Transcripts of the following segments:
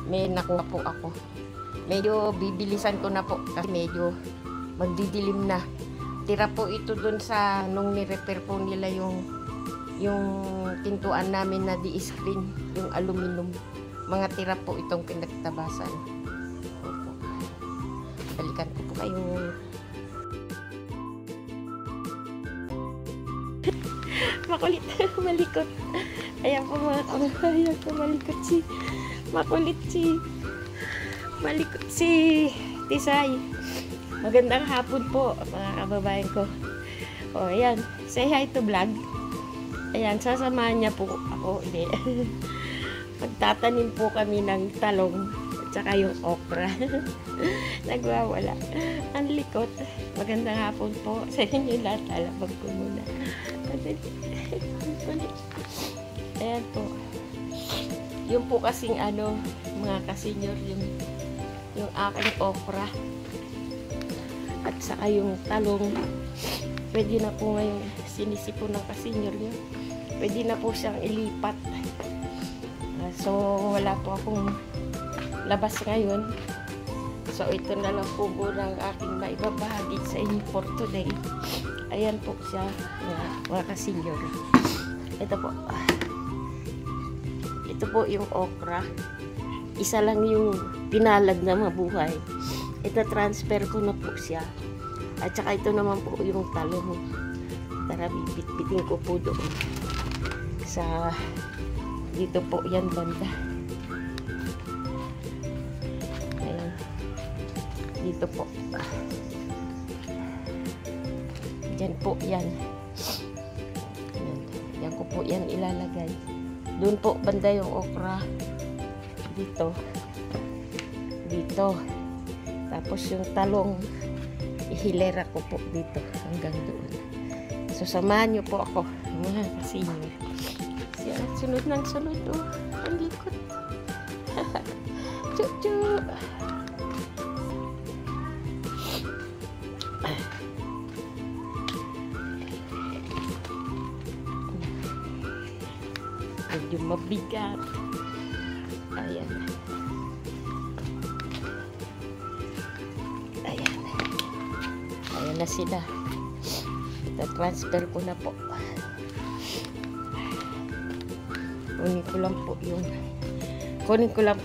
may nakuha po ako. Medyo bibilisan ko na po kasi medyo magdidilim na. Tira po ito dun sa nung ni-repair po nila yung pintuan namin na di-screen, yung aluminum. Mga tira po itong pinagtabasan. Opo. Balikan ko po kayo. Makulit, malikot. Ayan po mga kababayan ko, malikot si makulit si malikot si Tisay. Magandang hapon po mga kababayan ko. O ayan, say hi to vlog. Ayan, sasamahan niya po ako. Hindi. Magtatanim po kami ng talong at saka yung okra. Nagwawala. Ang likot. Magandang hapon po sa inyo lahat. Alabag ko muna. Ayan po. Yung po kasing mga kasenyor, yung aking okra at saka yung talong, pwede na po ngayon sinisipon ng kasenyor nyo. Pwede na po siyang ilipat. So wala po akong labas ngayon. So ito na lang po ang aking maibabahagi sa inyo for today. Ayan po siya, mga kasenyor. Ito po. Ito po yung okra. Isa lang yung pinalad na mabuhay. Ito transfer ko na po siya. At saka ito naman po yung talong. Tara, bibit-bitin ko po doon. Sa dito po yan banda. Ayan. Dito po. Yan po yan. Ayan. Yan ko po yan ilalagay. Doon po banda yung okra. Dito. Dito. Tapos yung talong, ihilera ko po dito hanggang doon. So samahan niyo po ako, mga kasenyor. Siya, sunod ng sunod. Oh, ang likot. Chuchu. Medyo mabigat. Ayan. Ayan. Ayan na sila. Ita-transfer ko na po. Kunin ko lang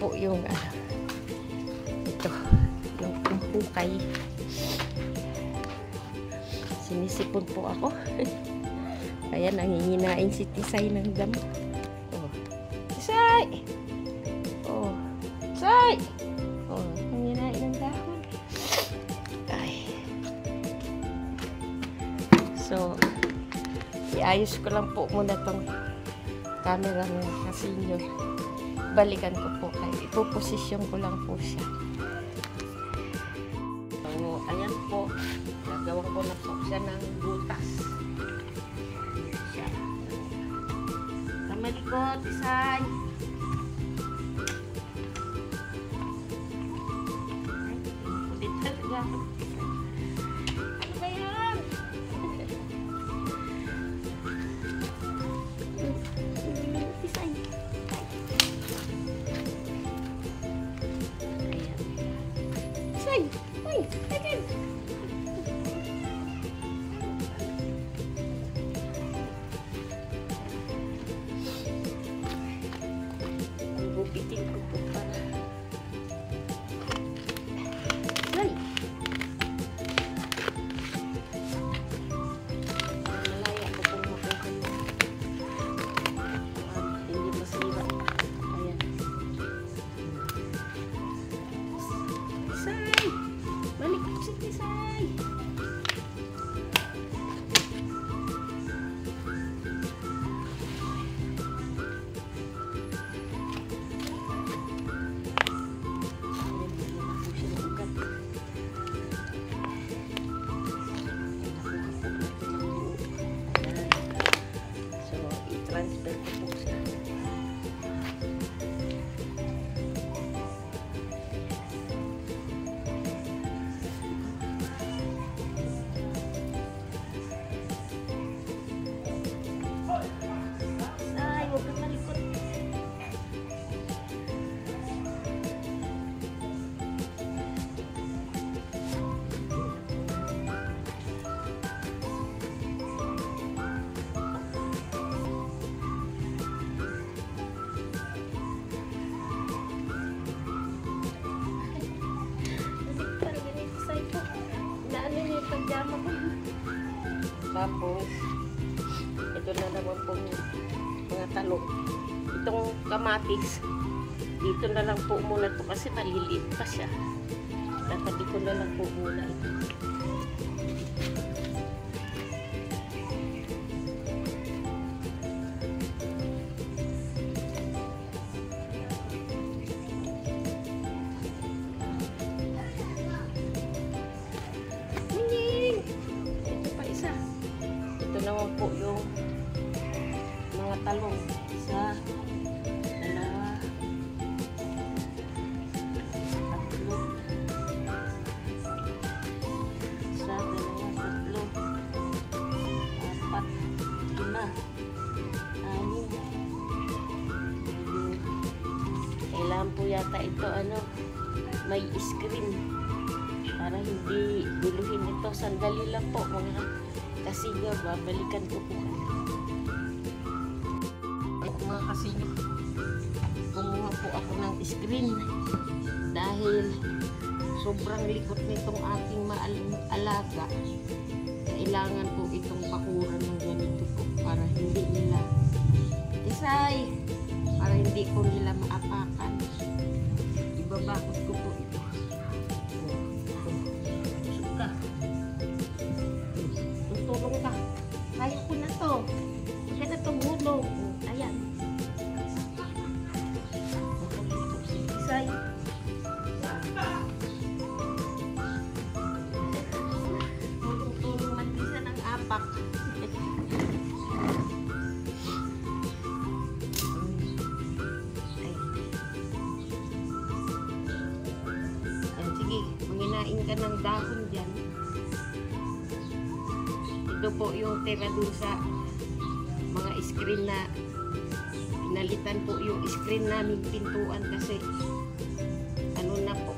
po yung ito. Yung pukay. Sinisipon po ako. Ayan, nanginginain si Tisay ng damo. Tisay! Oh, Tisay! Oh, nanginginain ng dahon. Ay. So, iayos ko lang po muna tong camera ng kasenyor. Balikan ko po kayo. Ipoposisyon ko lang po siya. So, ayan po. Gagawin ko na po siya ng butas. Siya. Kamalikot, Tisay. Kulit talaga. Ano ba yan? Tisay. Ayan. Tisay. Uy, again. Bupitin ko po para. Ay! Malaya ko pong makuha mo. Hindi masira. Ayan. Tisay! Malikot si Tisay! Tapos, ito na naman po mga talong. Itong kamatis, dito na lang po muna to kasi maliliit pa siya. Tatabi ko na lang po muna ito. Naman po yung mga talong. Isa, dalawa, tatlo. Isa, dalawa, tatlo. Apat, lima, anim. Kailangan po yata ito may screen para hindi guluhin ito. Sandali lang po kasi nga, babalikan ko po kayo. Mga kasinyo, kumuha po ako ng screen dahil sobrang likot nitong aking alaga. Kailangan po itong pakuran ng ganito po para hindi nila para hindi po nila maapakan. Ibabakot ko po ito. Tulong ka. Kaya ko na to. Huwag ka na itong hulog. Ayan. Isay. Tulong-tulong magpisa ng apak. Sige, manginain ka ng dahon dyan. Ito po yung tira dun sa mga screen na pinalitan po yung screen namin pintuan kasi na po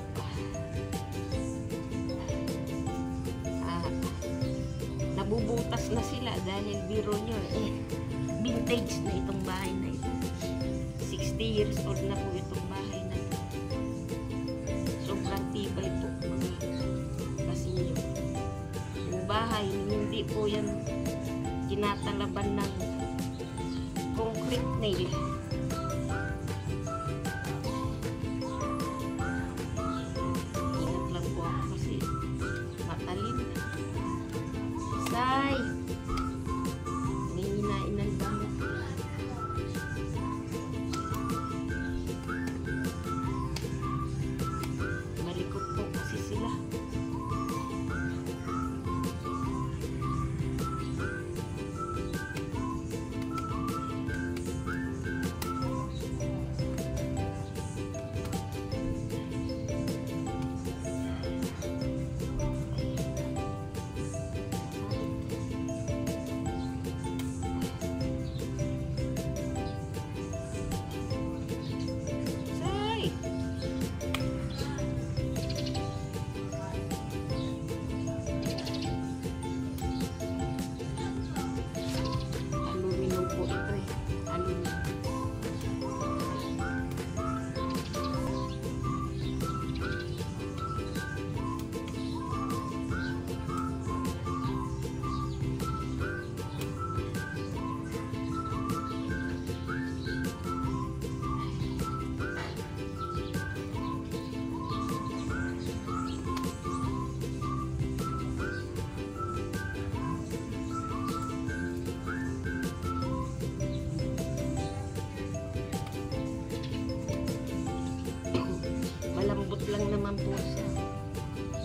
nabubutas na sila dahil biro nyo vintage na itong bahay na ito. 60 years old na po itong bahay na ito. Sobrang tibay po kasi yung bahay hindi po yan tinatalaban ng concrete nail. Ingat lang po ako kasi matalim. Say! Hihinain ng damo. Malikot po kasi sila. Malambot lang naman po siya.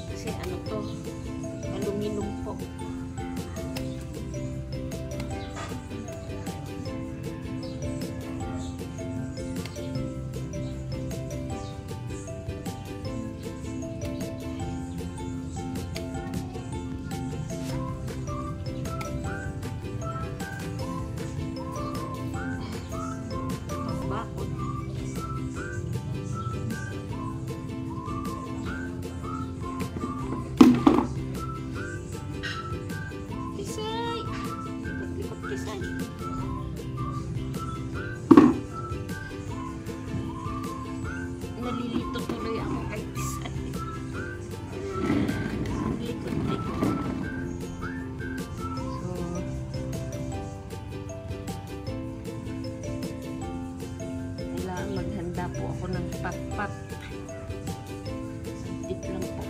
Kasi ano to, aluminum po. Bakot. Nalilito tuloy ako kay Tisay. Likod-likod. So, pat-pat. Tip lang po.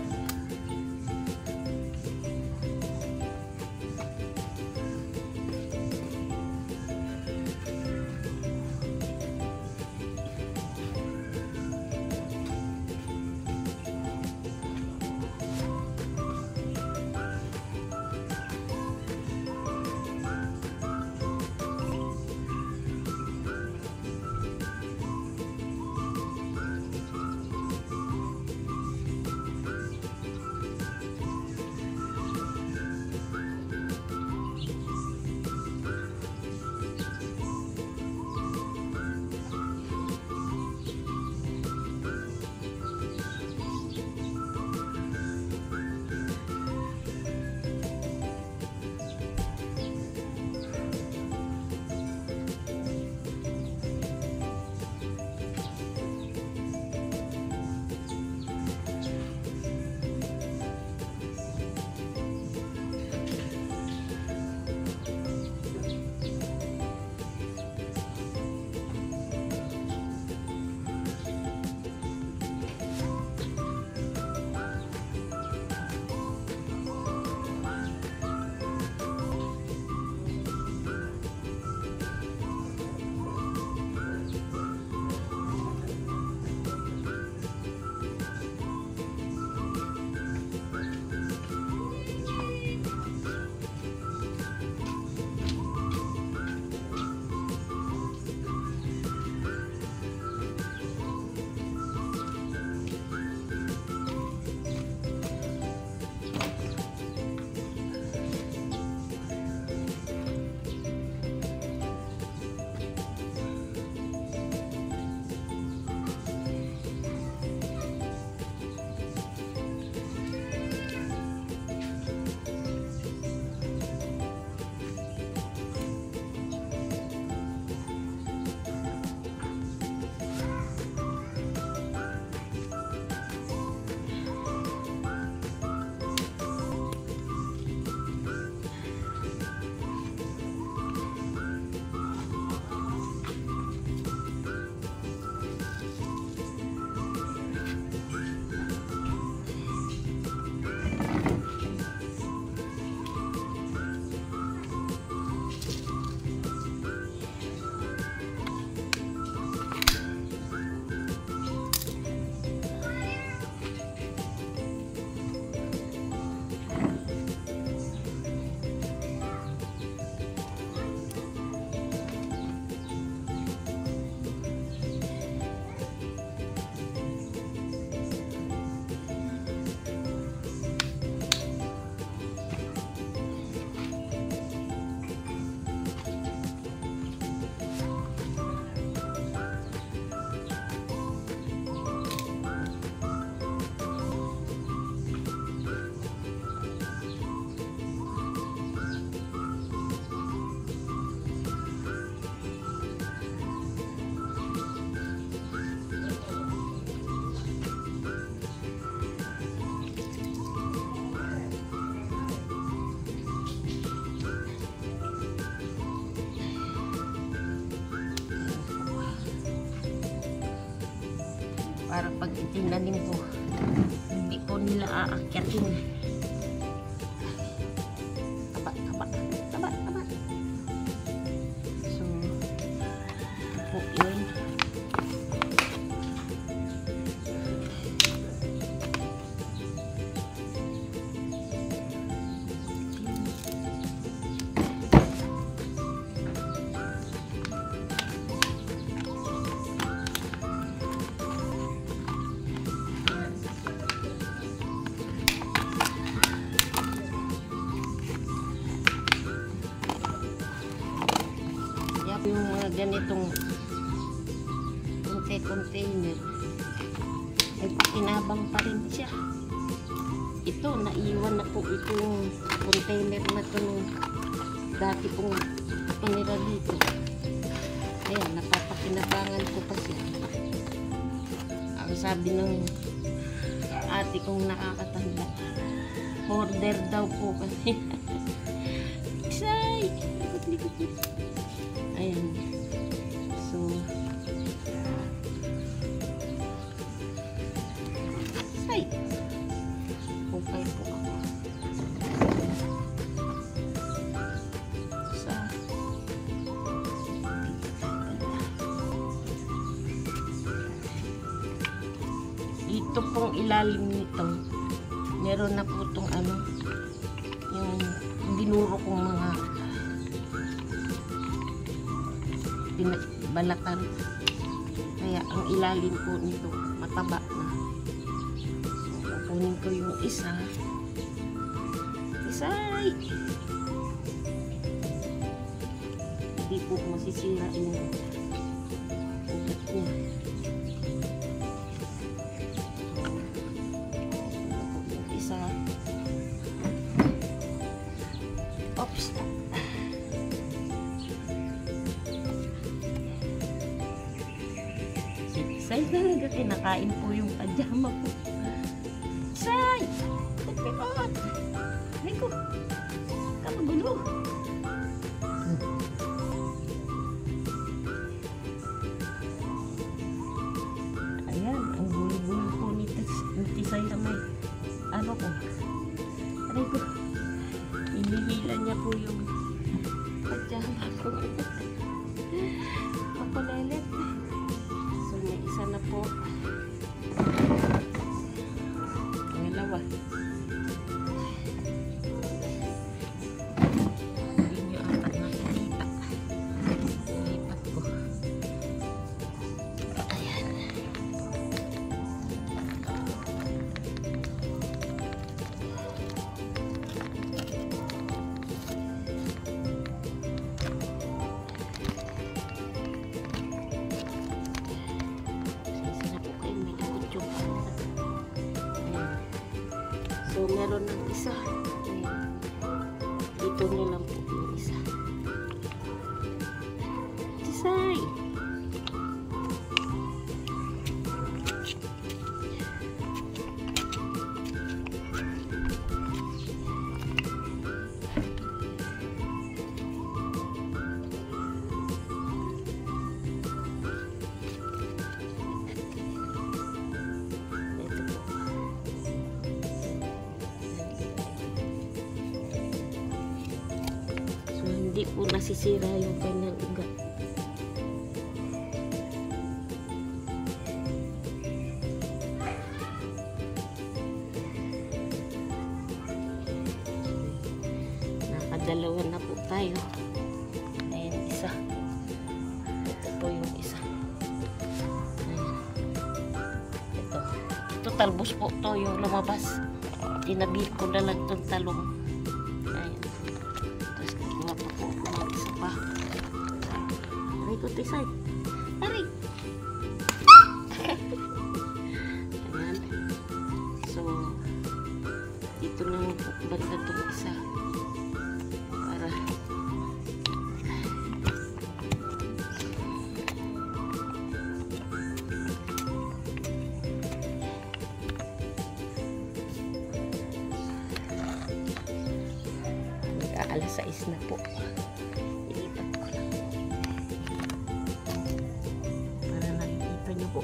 Para pag itinanim po, hindi po nila aakyatin. Taba. So, ito po yun. Yung mga ganitong container ay pakinabang pa rin siya. Ito, naiwan na po itong container na ito nung dati pong pinira dito. Ayan, napapakinabangan ko pa siya. Ang sabi ng ate kong nakakatanda, order daw po kasi. Say! Likot. Ayan. So, ito pong ilalim nito, meron na po itong ano, yung binuro kong mga balatan. Kaya ang ilalim po nito mataba na. So, kukunin ko yung isa. Isay! Hindi po masisira yung ugat niya. Yung isa. Oops! Say talaga, kinakain po yung pajama ko. Say! Let me out! Ay ko! Kamagulo! Ayan, ang gulo-gulo po ni Tisay na may ano ko. Aray ko! Inihilan niya po yung pajama ko. Makulelet. So, may isa na po. Pangalawa. Hindi nyo ata nakikita. Lipat ko. Ayan. So, meron ng isa. Ayan. Dito nyo lang po yung isa. Tisay! Hindi po nasisira yung kanyang ugat. Nakadalawa na po tayo. Ayan, isa. Ito po yung isa. Ayan. Ito. Ito talbos po to yung lumabas. Tinabi ko na lang itong talong. Tisay. Aray! Ayan. So, dito na lang po banda itong isa. Para mag-aalas 6 na po. Ilipat ko lang. Po.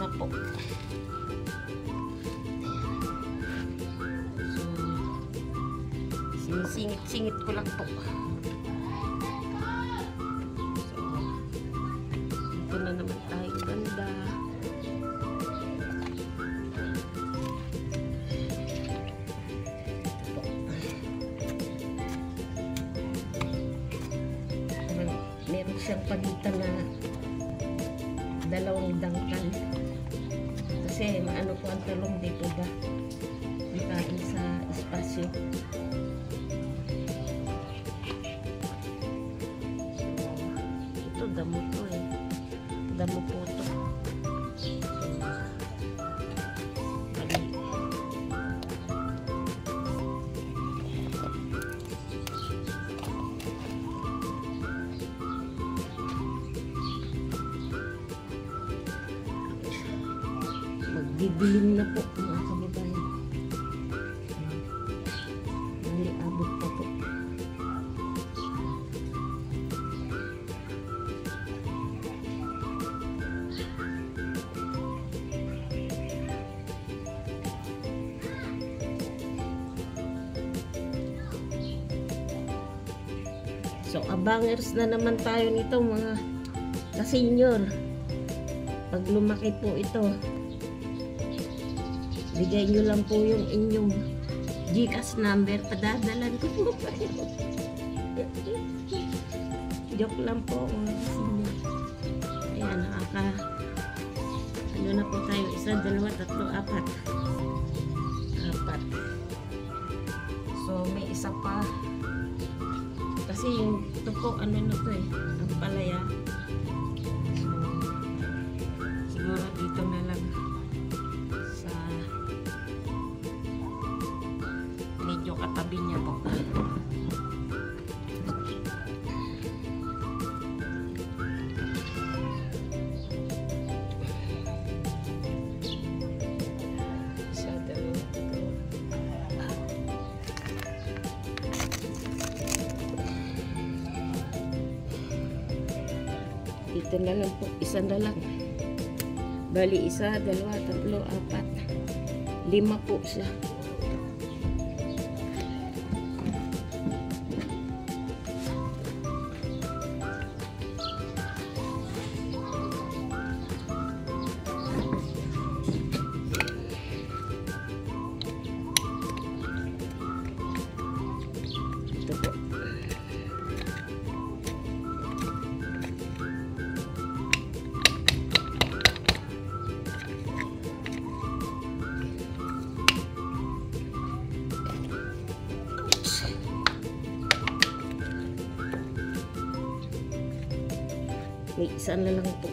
na po. So, sinisingit-singit ko lang po. siyang palitan na dalawang dangkal. Kasi maano po ang talong dito ba? Kain sa espasyo. Ito damo to eh. Damo po to. Magdidilim na po mga kababayan. Dahil abot pa po. So abangers na naman tayo nito mga ka-senior. Pag lumaki po ito, bigay nyo lang po yung inyong GCash number, padadalan ko po kayo. Joke lang po. Ayan, ano na po tayo, 1, 2, 3, 4. 4. So, may isa pa. Kasi yung ito po, ano na to eh, ang palaya. So, siguro dito na lang. Medyo katabi niya po. Dito na lang po, isa na lang. Bali, 1, 2, 3, 4, 5 po siya. May isa na lang po.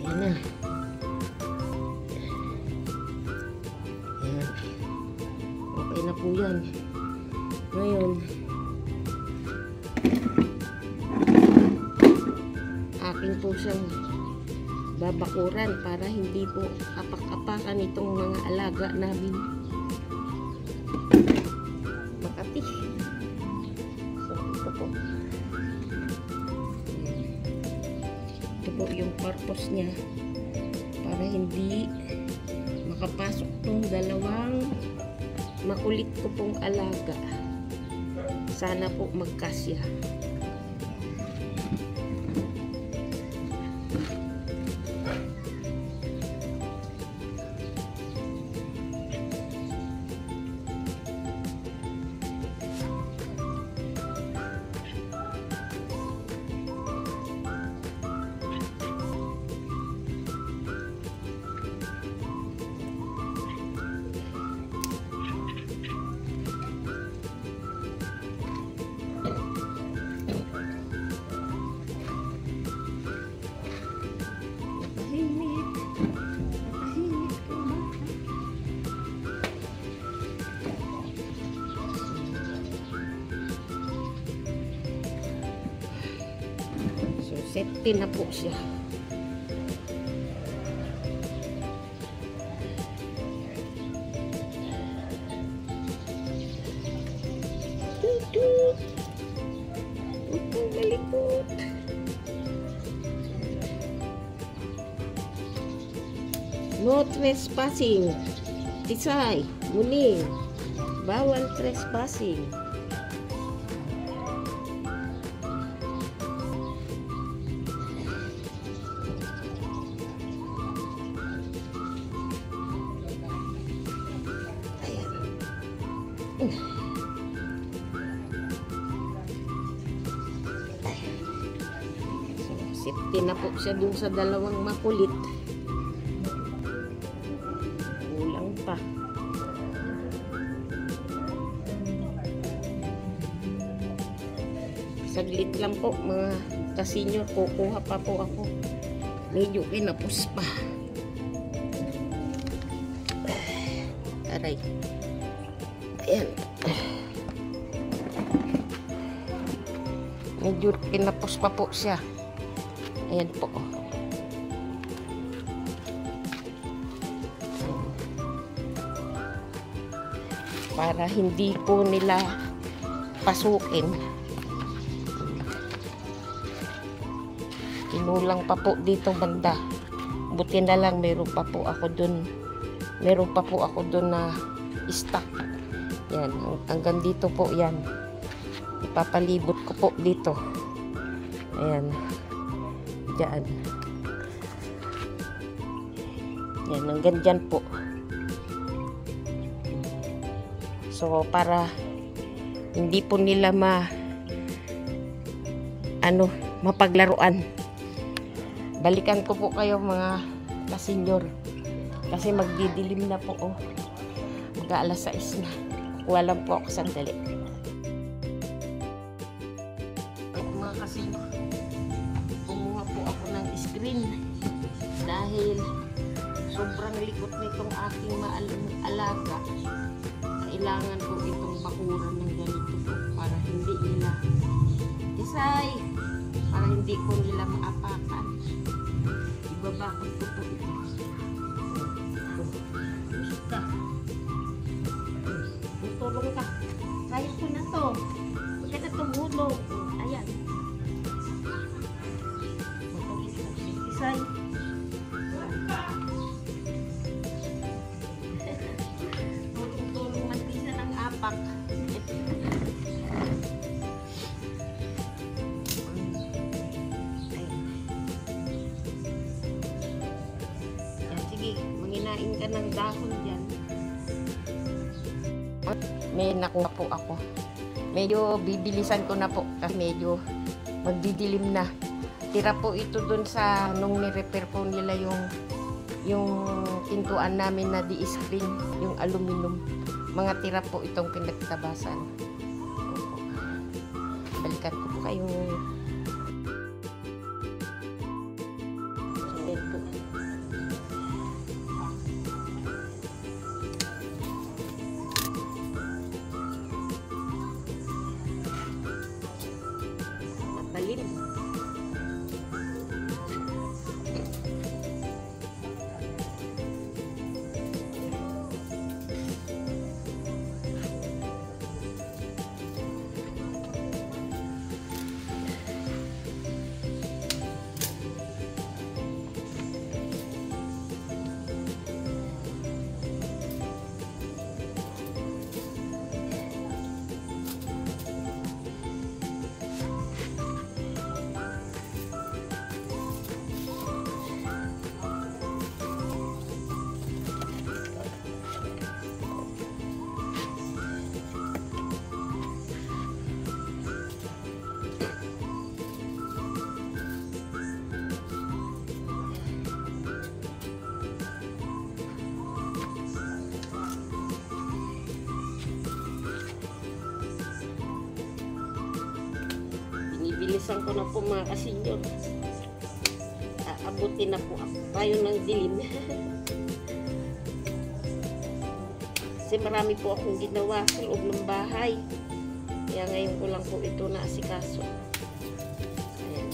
Ayan na. Okay na po yan. Ngayon, aking po siyang babakuran para hindi po apak-apakan itong mga alaga namin. Makati. So, ito po. Ito po yung purpose niya para hindi makapasok tong dalawang makulit ko pong alaga. Sana po magkasya. Safety na po siya. Tutut. Huwag kang malikot. No trespassing. Tisay, Muning. Bawal trespassing. Safety na po siya dun sa dalawang makulit. Kulang pa. Saglit lang po mga ka-senior. Kukuha pa po ako. Medyo kinapos pa. Aray. Ayan. Medyo kinapos pa po siya. Ayan po. Para hindi po nila pasukin. Kinulang pa po dito banda. Buti na lang meron pa po ako dun. Meron pa po ako dun na stock. Yan. Hanggang dito po yan. Ipapalibot ko po dito. Ayan. Diyan. Yan, hanggang dyan po. So, para hindi po nila mapaglaruan. Balikan ko po kayo mga ka-senior. Kasi magdidilim na po, oh. Mag-aalas 6 na. Kuha lang po ako sandali. Mga ka-senior, kumuha po ako ng screen dahil sobrang likot nitong aking alaga. Kailangan po itong bakuran ng ganito po para hindi nila para hindi ko nila maapakan. Ibabakot ko po ito. Pusok ka. Tulong ka. Kaya ko na to. Huwag ka na tumulong. Ayan. Isay. Tulong magpisa ng apak. Sige, manginain ka ng dahon dyan. May nakuha po ako. Medyo bibilisan ko na po kasi medyo magdidilim na. Tira po ito dun sa nung ni-repair po nila yung pintuan namin na di-screen, yung aluminum. Mga tira po itong pinagtabasan. Balikan ko po kayo. Balim. Bilisan ko na po mga ka-senior. Aabutin na po ako. Tayo ng dilim. Kasi marami po akong ginawa sa loob ng bahay. Kaya ngayon ko lang po ito naasikaso. Ayan.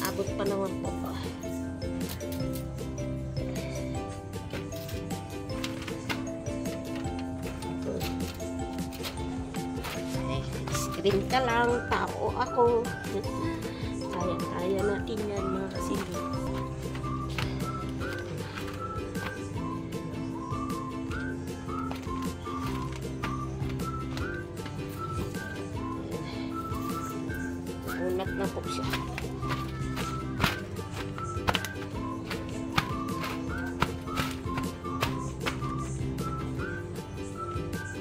Aabot pa naman po. Screen ka lang, tao ako. Kaya natin yan mga ka-senior. na po siya.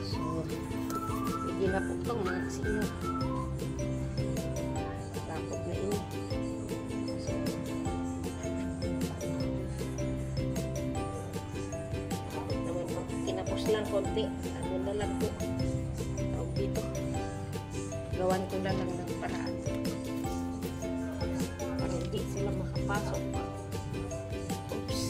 So, hindi na po itong mga kasinyor. Tapos na ini. So, naman po, kinapos lang konti. Ano na lang po. Tawag dito. Gawan ko na lang ng paraan. Para hindi sila makapasok. Oops.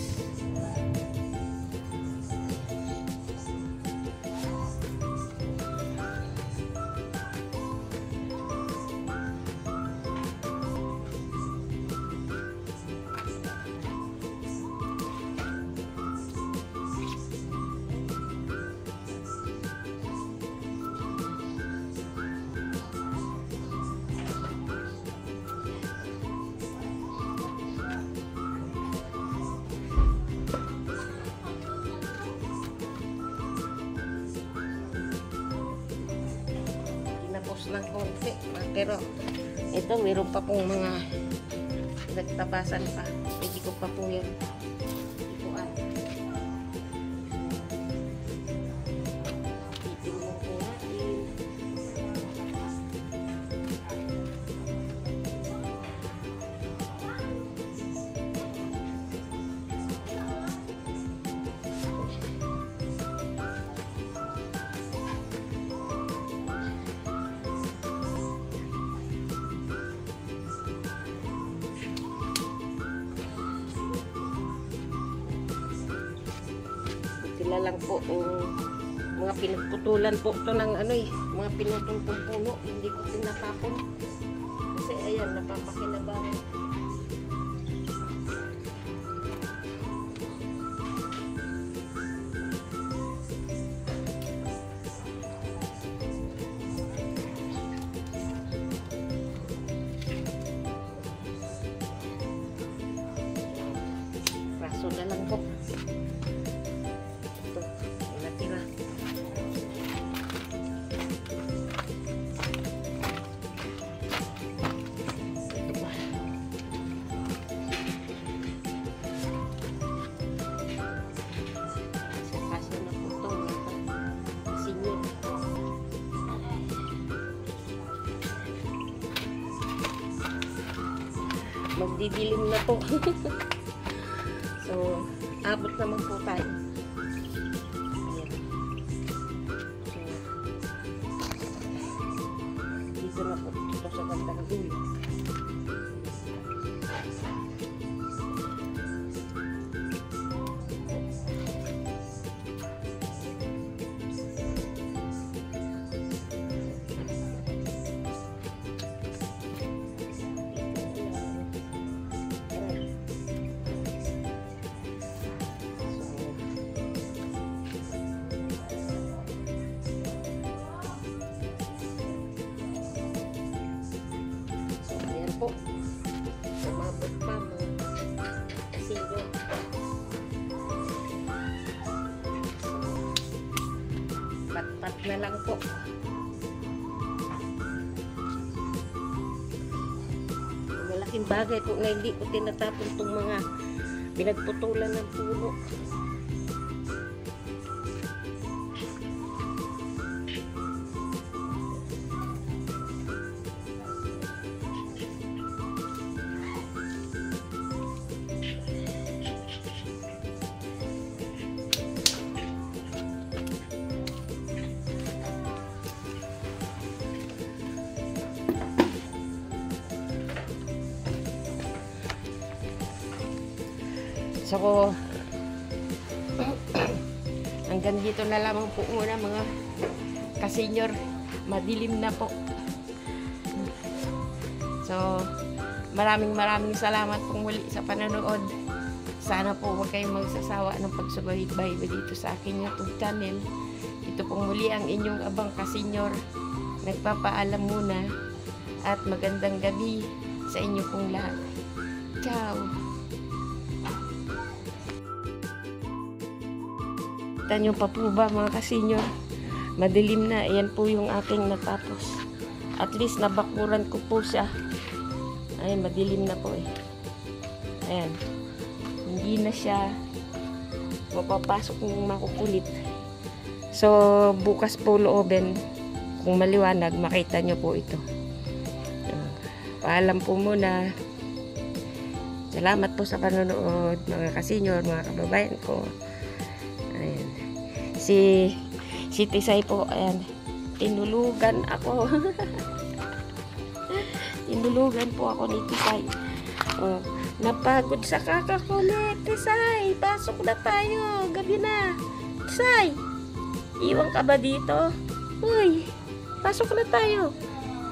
Ng konti, pero ito meron pa pong mga nagtabasan pa, pwede ko pa po yan ipuan. Titingnan po natin. Sila lang po mga pinagputulan po ito ng ano mga pinutol pong puno, hindi ko tinatapon kasi ayan, napapakinabangan. Raso na lang po. Magdidilim na po. So, abot naman po tayo. Ayan. So, dito na po. Dito sa bandang dulo. Po, sumabot pa mo kasi yun pat-pat na lang po. Malaking bagay po na hindi ko tinatapon itong mga pinagputulan ng puno. So, hanggang dito na lamang po muna mga kasenyor. Madilim na po. So, maraming salamat pong muli sa panonood. Sana po huwag kayong magsasawa ng pagsubaybay dito sa aking YouTube channel. Ito pong muli ang inyong abang kasenyor. Nagpapaalam muna at magandang gabi sa inyo pong lahat. Ciao! Kita nyo pa po ba mga kasenyor? Madilim na. Ayan po yung aking natapos. At least nabakuran ko po siya. Ayan, madilim na po eh. Ayan. Hindi na siya mapapasok ng makukulit. So, bukas po loobin. Kung maliwanag, makita nyo po ito. Paalam po muna. Salamat po sa panonood, mga kasenyor, mga kababayan ko. Ayan. Si Tisay po, ayan. Tinulugan ako. Tinulugan po ako ni Tisay. Oh, napagod sa kakakulit. Tisay, pasok na tayo. Gabi na. Tisay, iwan ka ba dito? Uy, pasok na tayo.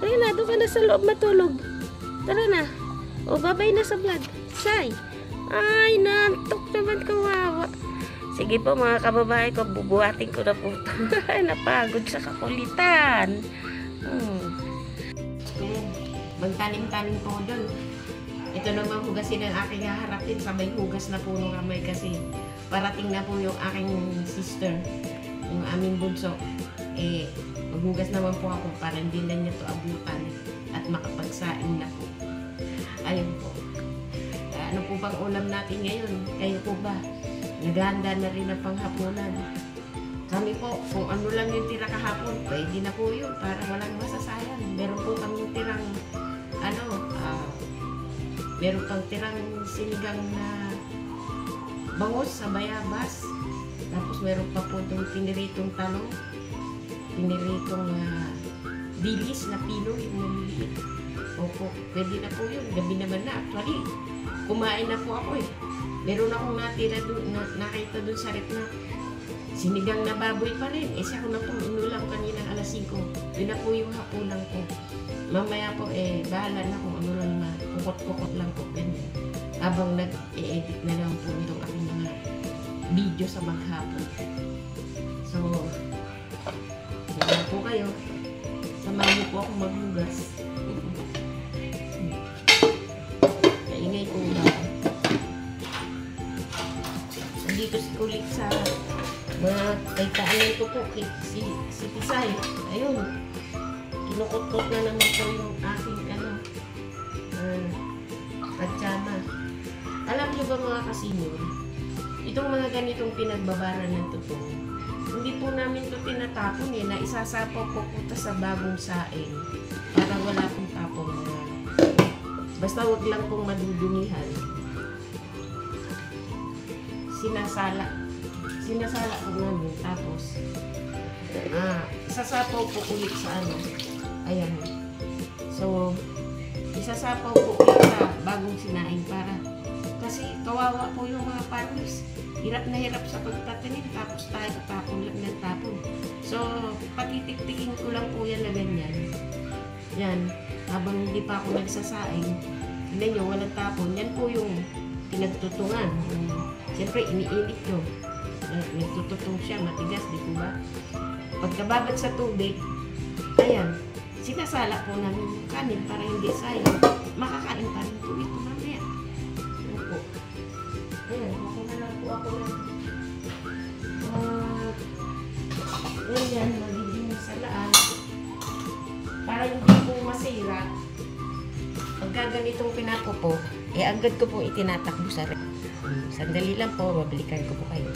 Tara na, doon ka na sa loob matulog. Tara na. O, babay na sa vlog. Tisay. Ay, nantok naman, kawawa. Sige po mga kababae ko, bubuhatin ko na po ito. Napagod sa kakulitan. Magtanim-tanim po doon. Ito naman hugasin ang aking haharapin. Sabay hugas na po nung kamay kasi parating na po yung aking sister, yung aming bunso. Eh, maghugas naman po ako para hindi na niya ito abutan at makapagsaing na po. Ayun po. Ano po bang ulam natin ngayon? Kayo po ba? Naghahanda na rin ang panghapunan. Kami po, kung ano lang yung tira kahapon, pwede na po yun para walang masasayang. Meron po kami tirang meron pang tirang sinigang na bangus sa bayabas. Tapos meron pa po itong piniritong talong, piniritong dilis na pino, yung maliliit. Opo, pwede na po yun. Gabi naman na. Actually, kumain na po ako eh. Meron akong natira doon, nakita doon sa rep na sinigang na baboy pa rin. Eh, siya ko na pong inulam kanina alas 5. Yun na po yung hapunan ko. Mamaya po eh, bahala na kung ano lang na, kukot-kukot lang po. Ganyan. Habang nag-e-edit na lang po itong aking mga video sa maghapon. So, yan po kayo. Samahan niyo po ako maghugas. Kaingay po ba? Nandito si Kulit sa mga kaitaan ko po. Si Tisay. Ayun. Kinukot-kot na naman po yung aking katsama. Alam niyo ba mga kasenyor, itong mga ganitong pinagbabaran ng totoo, hindi po namin ito tinatapon eh, na isasapaw po puta sa bagong saing para wala pong tapon na basta wag lang pong madudumihan. Sinasala po namin, tapos isasapaw po ulit sa ayan. So, isasapaw po ulit sa bagong sinaing para kasi kawawa po yung mga farmers. Hirap na hirap sa pagtatanim, tapos tayo tapon lang ng tapon. So, patitik-tikin ko lang po yan na ganyan. Yan, habang hindi pa ako nagsasaing, hindi nyo, walang tapon. Yan po yung pinagtutungan. Siyempre, iniinit nyo. Nagtututong siya, matigas, di po ba? Pagkababad sa tubig, ayan, sinasala po namin yung kanin para hindi sayang. Makakain pa rin po ito mamaya. Ayan po. Ayan, ako na lang po ako na. Ayan, magiging salaan. Para hindi po masira. Pagka ganitong pinapupo, agad ko po itinatakbo sa rep. Sandali lang po, mabalikan ko po kayo.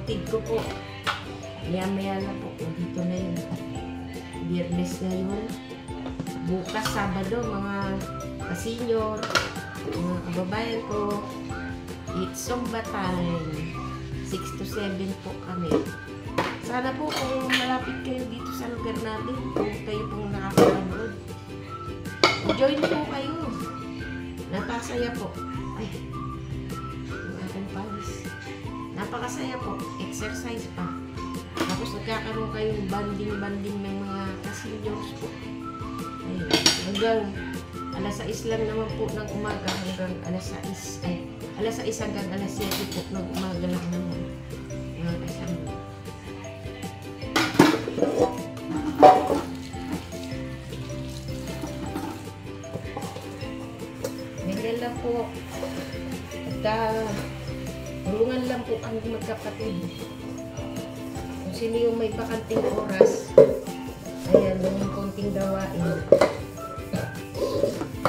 kapatid ko po. Maya-maya na po. Dito na yun. Biyernes ngayon. Bukas, Sabado, mga ka-senior, mga kababayan ko. It's Zumba time. 6 to 7 po kami. Sana po kung malapit kayo dito sa lugar natin, kung kayo pong nakakapanood, join po kayo. Napakasaya po. Ay, yung ating pawis. Napakasaya po. Exercise pa. Tapos nagkakaroon kayong banding-banding ng mga ka-seniors po. Ayun. Hanggang alas 6 lang naman po ng umaga hanggang alas 6. Ay, alas 6 hanggang alas 7 po ng umaga lang naman. Mga kasama. Ganyan lang po. Tulungan lang po ang magkapatid. Kung sino yung may bakanting oras, ayan, yung konting gawain.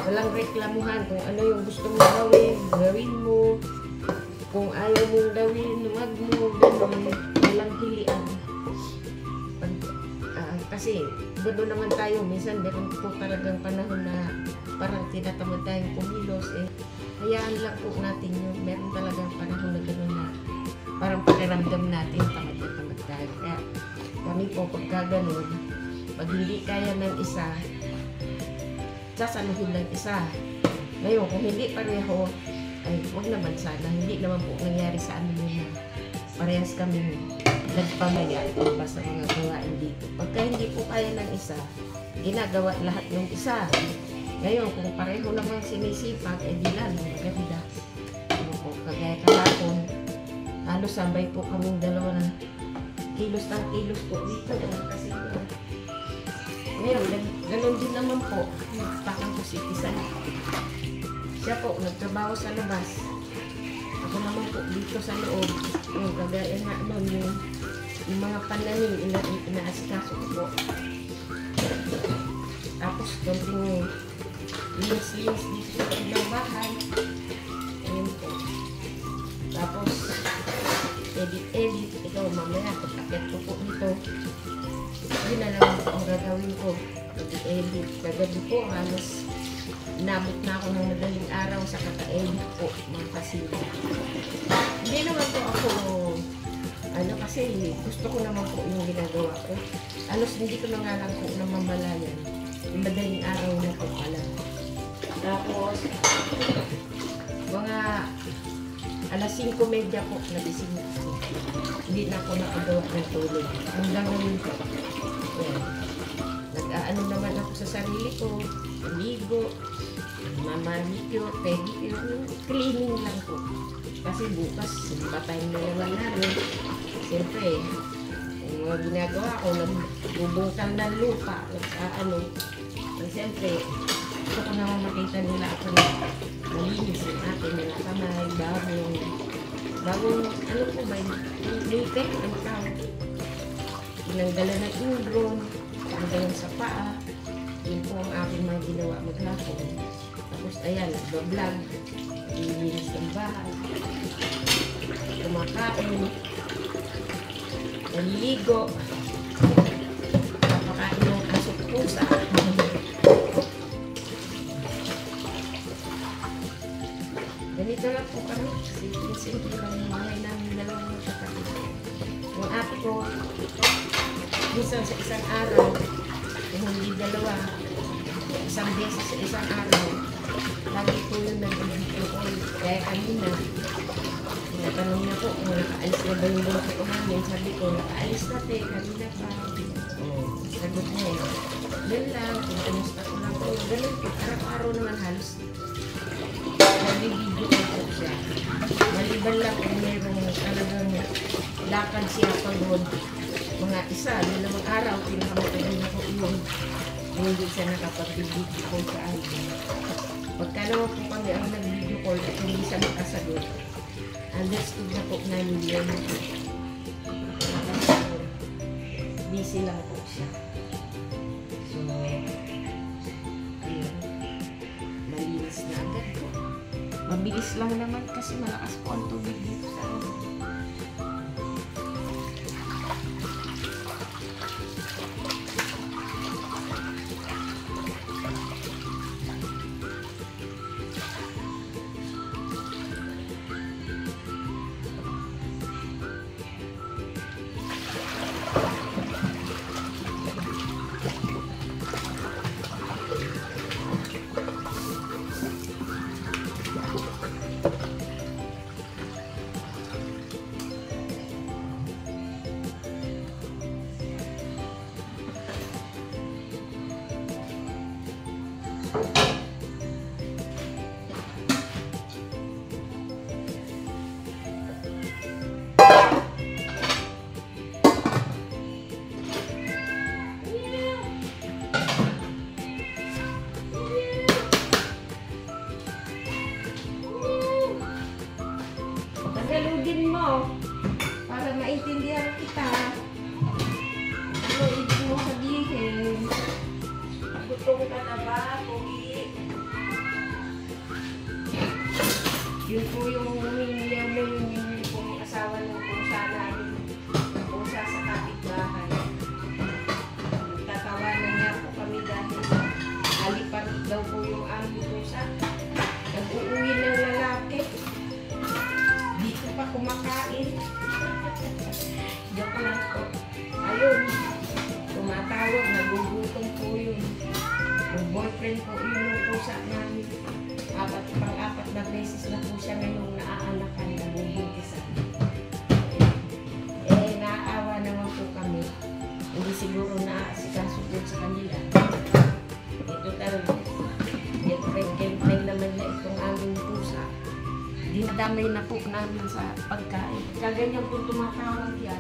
Walang reklamuhan. Kung ano yung gusto mo gawin, gawin mo. Kung ayaw mong gawin, wag mo, gano'n. Walang hilian. Kasi, gano'n naman tayo. Minsan, meron po talagang panahon na parang tinatamad tayong kumilos. Hayaan lang po natin yun. Meron talagang panahon na gano'n na parang pakiramdam natin, tamad na tamad tayo. Kaya, kami po, pagka gano'n, pag hindi kaya ng isa, sasaluhin ng isa. Ngayon, kung hindi pareho, ay huwag naman sana. Hindi naman po nangyari sa amin yun na parehas kami nagpamaya pa sa mga gawain dito. Pagka hindi po kaya ng isa, ginagawa lahat ng isa. Ngayon, kung pareho naman sinisipag, eh di lang, maganda. Ano po, kagaya kahapon, halos sabay po kaming dalawa na kilos ng kilos po dito. Kasi ngayon, ganoon din naman po. Nagtakang ko si Tisan. Siya po, nagtrabaho sa labas. Ako naman po dito sa loob. Yung kagaya nga noon, yung mga pananim, inaasikaso ko po. Tapos, konting linis-linis dito sa ilang bahay. Ayun po. Tapos, edit-edit. Ikaw, mamaya, pagkakit ko po dito. Yun na lang po ang gagawin ko. Edit. Kagabi po, halos inabot na ako ng madaling araw sa kaka-edit po, mga kasino. Hindi naman po ako, kasi gusto ko naman po yung ginagawa ko. Halos hindi ko na nga lang po namamalayan. Yung madaling araw na po pala. Tapos, mga alas 5:30 po, nagising ako. Hindi na ako nakagawa ng tulog. Hanggang ngayon po. Yan. Nag-aano naman ako sa sarili ko. Ligo, mamanicure, pedicure, cleaning lang po. Kasi bukas, patay na naman namin. Siyempre, yung mga ginagawa ko, nagbubungkal ng lupa, siyempre, gusto ko naman makita nila ako na malinis yung akin nila kamay, bagong, ano po ba yun? Nipek, ang tawag. Tinanggalan ng ingrown, tinanggalan sa paa. Yun po ang aking mga ginawa maghapon. Tapos, ayan, nagbablog, nilinis ng bahay, kumakain, naliligo, napakain ng asok pusa. Ganito lang po kami. Simple lang yung mga namin dalawang magkakapit. Yung ate ko, minsan sa isang araw, kung hindi dalawa, isang beses sa isang araw, lagi po yun nag-video call. Kaya kanina, tinatanong niya po kung nakaalis na ba yung bunso ko namin. Sabi ko, nakaalis na te, kanina pa. Sagot niya eh. Yun lang, kung kumusta ko lang po. Ganun po, araw-araw naman halos. Nag-video call po siya. Maliban lang kung mayroong talagang lakad siya pagod. Mga isa, yun namang araw, pinakamatagal na po yun. Hindi siya nakapag-video call sa akin. Pagka naman po kami ang nag-video call at hindi siya makasagot, understood na po namin yun. Busy lang po siya. So, ayun. Malinis na agad po. Mabilis lang naman kasi malakas po ang tubig dito sa amin. Tagalogin mo para maintindihan kita. Ano ibig mo sabihin? Gutom ka na ba, Pogi? Yun po yung humingi pong asawa ng pusa namin. Pusa sa kapitbahay. Tatawanan niya po kami dahil aliparit daw po yung aming pusa. Nag-uuwi ng lalaki. Dito pa kumakain. Joke lang po. Ayun. Tumatawag, nagugutom po yun. Yung boyfriend po yun yung pusa namin. Pang-apat na beses na po siya ngayong naaanakan, nabubuntisan. Naaawa naman po kami. Hindi siguro naaasikaso po sa kanila. Ito talaga. Girlfriend naman na itong aming pusa. Dinadamay na po namin sa pagkain. Kaganyan po tumatawag yan.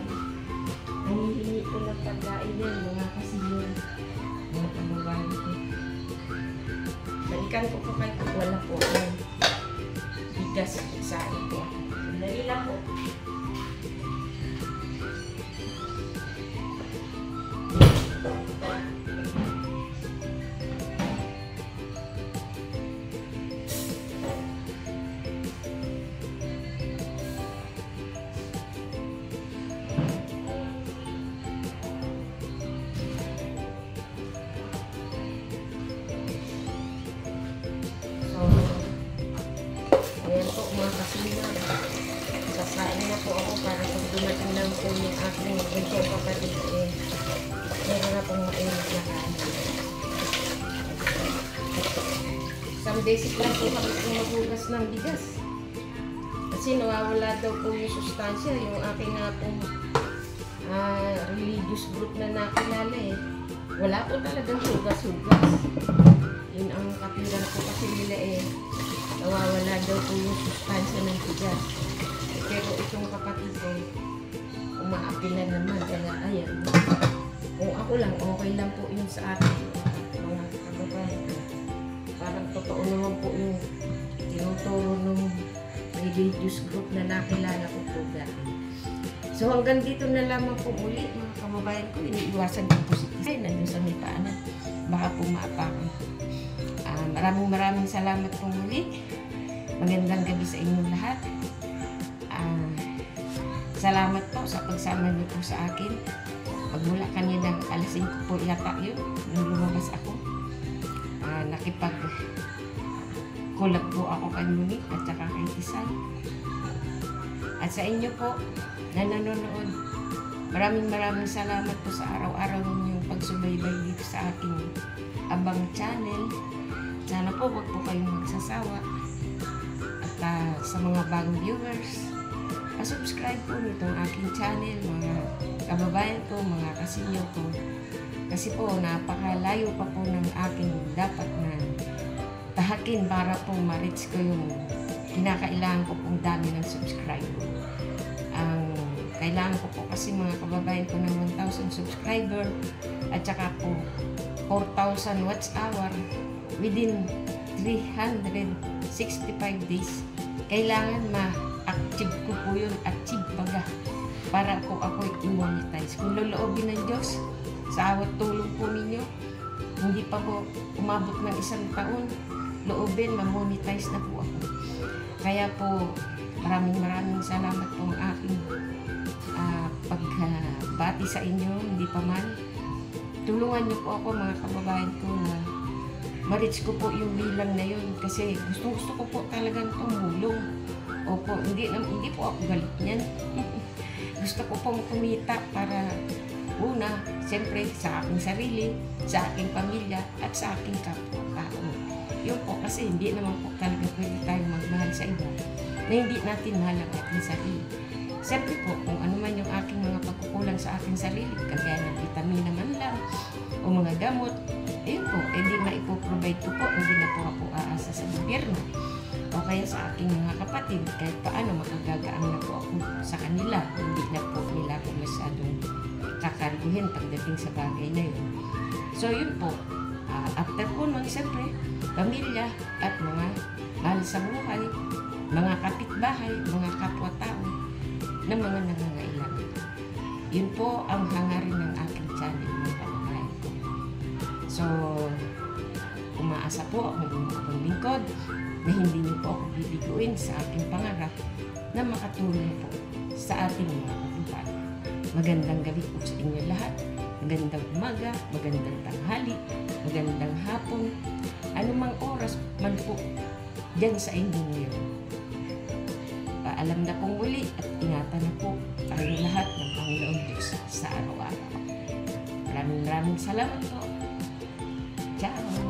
Nangihingi ko ng pagkain yan, mga kasinyo. Mga kababayan ko. Balikan ko po kayo kung wala po ang bigas sa ito. Sandali lang po. Ayan po mga kasinyo. Sasain na po ako para pag dumating lang po yung aking bunso kapatid. Meron na pong mainit na kain. Isang beses lang po kami magugas ng bigas. Kasi nawawala daw po yung sustansya. Yung aking nga pong religious group na nakilala wala po talagang hugas-hugas. Yun ang kapilan ko kasi nila nawawala daw po yung sustansya ng bigas. Pero itong kapatid ko, umaapi na naman. Kaya ayan. Kung ako lang, okay lang po yun sa akin. Mga kababayan. Parang totoo naman po yung tinuturo ng religious group na nakilala ko po dati. So hanggang dito na lamang po muli mga kababayan ko. Iniiwasan ko po si Kisay. Nandun sa may paanan. Baka po maapakan. Maraming salamat po muli. Magandang gabi sa inyong lahat. Salamat po sa pagsama niyo po sa akin. Magmula kaninang alas 5 po yata yun, nung lumabas ako. Nakipag-collab po ako kay Monique at saka kay Kisay. At sa inyo po na nanonood, maraming salamat po sa araw-araw ninyong pagsubaybay dito sa aking Abang Channel. Sana po wag po kayong magsasawa. At sa mga bagong viewers, subscribe po nitong aking channel, mga kababayan ko, mga kasinyo ko. Kasi po, napakalayo pa po ng aking dapat na tahakin para po ma-reach ko yung kinakailangan ko pong dami ng subscriber. Ang kailangan ko po kasi mga kababayan ko ng 1,000 subscriber at saka po 4,000 watch hour within 365 days. Kailangan ma-achieve ko po yun, achieve baga, para po ako i-monetize. Kung loloobin ng Diyos, sa awat tulong po ninyo, hindi pa po umabot ng 1 taon, loobin, ma-monetize na po ako. Kaya po, maraming salamat po ang aking pagbati sa inyo, hindi pa man. Tulungan niyo po ako mga kababayan ko na ma-reach ko po yung bilang na yun kasi gusto ko po talagang tumulong. Opo, hindi po ako galit niyan. Gusto ko pong kumita para Una, siyempre sa aking sarili, sa aking pamilya, at sa aking kapwa-tao. Yun po, kasi hindi naman po talaga pwede tayong magmahal sa iba na hindi natin mahal ang ating sarili. Siyempre po, kung ano man yung aking mga pagkukulang sa aking sarili, kagaya ng vitamina man lang, o mga gamot, ayun po, hindi maipoprovide ko po, hindi na po ako aasa sa gobyerno o kaya sa aking mga kapatid, kahit paano makagagaan na po ako sa kanila, hindi na po nila ako masyadong kakarguhin pagdating sa bagay na yun. So yun po, after po nun, siyempre, pamilya at mga mahal sa buhay, mga kapitbahay, mga kapwa-tao, ng mga nangangailangan. Yun po ang hangarin ng aking channel, mga kababayan ko. So, umaasa po ang inyong lingkod na hindi niyo po ako bibiguin sa aking pangarap na makatulong po sa ating mga kabuhay. Magandang gabi po sa inyo lahat. Magandang umaga, magandang tanghali, magandang hapon, anumang oras man po dyan sa inyong ngayon. Paalam na pong muli at ingatan na po tayong lahat ng Panginoon Diyos sa araw-araw. Maraming salamat po. Ciao!